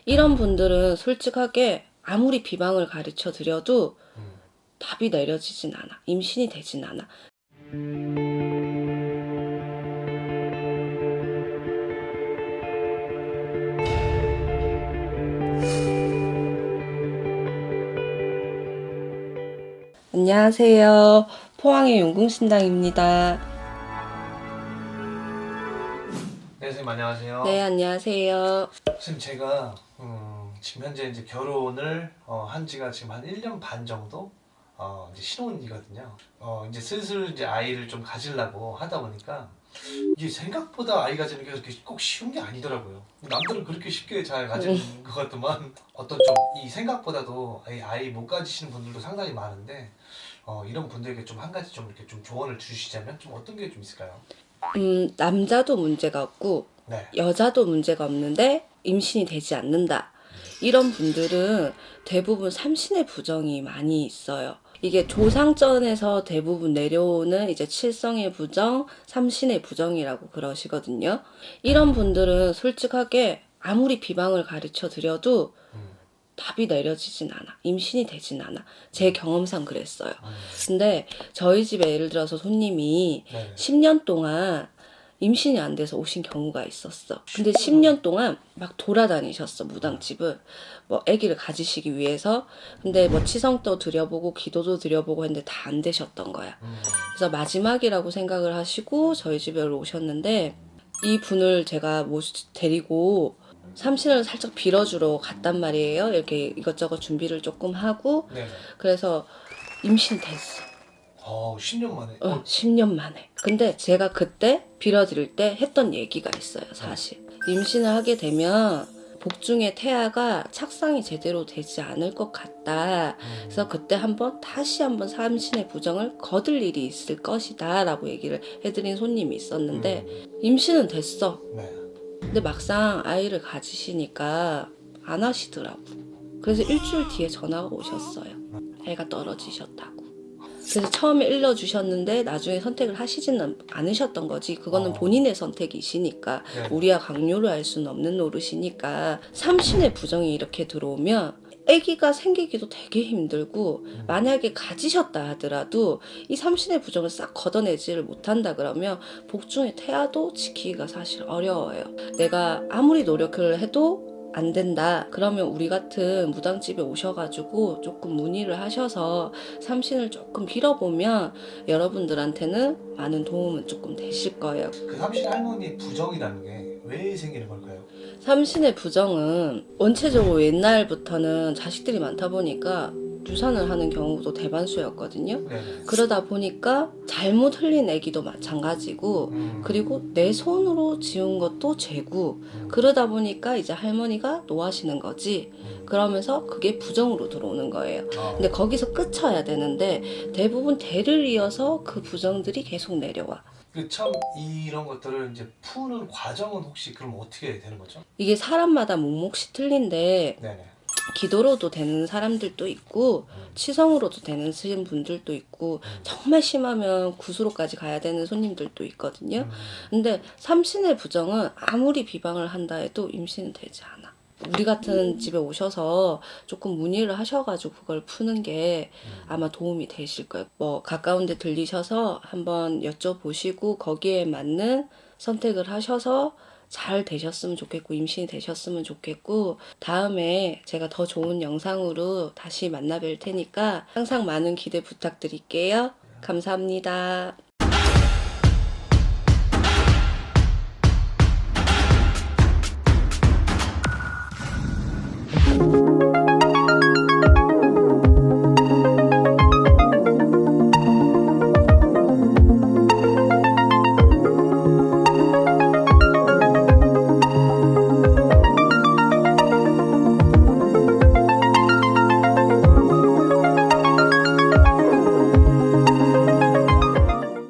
이런 분들은 솔직하게 아무리 비방을 가르쳐 드려도 답이 내려지진 않아. 임신이 되진 않아. 안녕하세요. 포항의 용궁신당입니다. 네, 선생님 안녕하세요. 네, 안녕하세요. 선생님 제가 지금 현재 이제 결혼을 한 지가 지금 한 1년 반 정도 이제 신혼이거든요. 이제 슬슬 이제 아이를 좀 가지려고 하다 보니까 이게 생각보다 아이 가지는 게 그렇게 꼭 쉬운 게 아니더라고요. 남들은 그렇게 쉽게 잘 가지는 것 같더만 어떤 좀 이 생각보다도 아이 못 가지시는 분들도 상당히 많은데 이런 분들에게 좀 한 가지 좀 이렇게 좀 조언을 주시자면 좀 어떤 게 좀 있을까요? 남자도 문제가 없고 네. 여자도 문제가 없는데 임신이 되지 않는다. 이런 분들은 대부분 삼신의 부정이 많이 있어요. 이게 조상전에서 대부분 내려오는 이제 칠성의 부정, 삼신의 부정이라고 그러시거든요. 이런 분들은 솔직하게 아무리 비방을 가르쳐 드려도 답이 내려지진 않아. 임신이 되진 않아. 제 경험상 그랬어요. 근데 저희 집에 예를 들어서 손님이 네. 10년 동안 임신이 안 돼서 오신 경우가 있었어. 근데 10년 동안 막 돌아다니셨어, 무당집을. 뭐 아기를 가지시기 위해서. 근데 뭐 치성도 드려보고 기도도 드려보고 했는데 다 안 되셨던 거야. 그래서 마지막이라고 생각을 하시고 저희 집에 오셨는데, 이 분을 제가 데리고 삼신을 살짝 빌어주러 갔단 말이에요. 이렇게 이것저것 준비를 조금 하고. 네. 그래서 임신 됐어. 10년 만에. 10년 만에. 근데 제가 그때 빌어드릴 때 했던 얘기가 있어요, 사실. 임신을 하게 되면 복중의 태아가 착상이 제대로 되지 않을 것 같다. 그래서 그때 다시 한번 삼신의 부정을 거둘 일이 있을 것이다 라고 얘기를 해드린 손님이 있었는데, 임신은 됐어. 네. 근데 막상 아이를 가지시니까 안 하시더라고. 그래서 일주일 뒤에 전화가 오셨어요. 애가 떨어지셨다고. 그래서 처음에 일러주셨는데 나중에 선택을 하시지는 않으셨던 거지. 그거는 본인의 선택이시니까 네. 우리가 강요를 할 수는 없는 노릇이니까. 삼신의 부정이 이렇게 들어오면 아기가 생기기도 되게 힘들고, 만약에 가지셨다 하더라도 이 삼신의 부정을 싹 걷어내지를 못한다 그러면 복중의 태아도 지키기가 사실 어려워요. 내가 아무리 노력을 해도 안 된다 그러면 우리 같은 무당집에 오셔가지고 조금 문의를 하셔서 삼신을 조금 빌어보면 여러분들한테는 많은 도움은 조금 되실 거예요. 그 삼신 할머니 부정이라는 게 왜 생기는 걸까요? 삼신의 부정은 원체적으로 옛날부터는 자식들이 많다 보니까 유산을 하는 경우도 대반수였거든요. 네. 그러다 보니까 잘못 흘린 아기도 마찬가지고, 그리고 내 손으로 지은 것도 죄고, 그러다 보니까 이제 할머니가 노하시는 거지. 그러면서 그게 부정으로 들어오는 거예요. 근데 거기서 끝쳐야 되는데 대부분 대를 이어서 그 부정들이 계속 내려와. 참 이런 것들을 이제 푸는 과정은 혹시 그럼 어떻게 되는 거죠? 이게 사람마다 몫몫이 틀린데, 네네. 기도로도 되는 사람들도 있고 치성으로도 되는 분들도 있고, 정말 심하면 구수로까지 가야 되는 손님들도 있거든요. 근데 삼신의 부정은 아무리 비방을 한다 해도 임신은 되지 않아. 우리 같은 집에 오셔서 조금 문의를 하셔가지고 그걸 푸는 게 아마 도움이 되실 거예요. 뭐 가까운 데 들리셔서 한번 여쭤보시고 거기에 맞는 선택을 하셔서 잘 되셨으면 좋겠고, 임신이 되셨으면 좋겠고, 다음에 제가 더 좋은 영상으로 다시 만나 뵐 테니까 항상 많은 기대 부탁드릴게요. 감사합니다.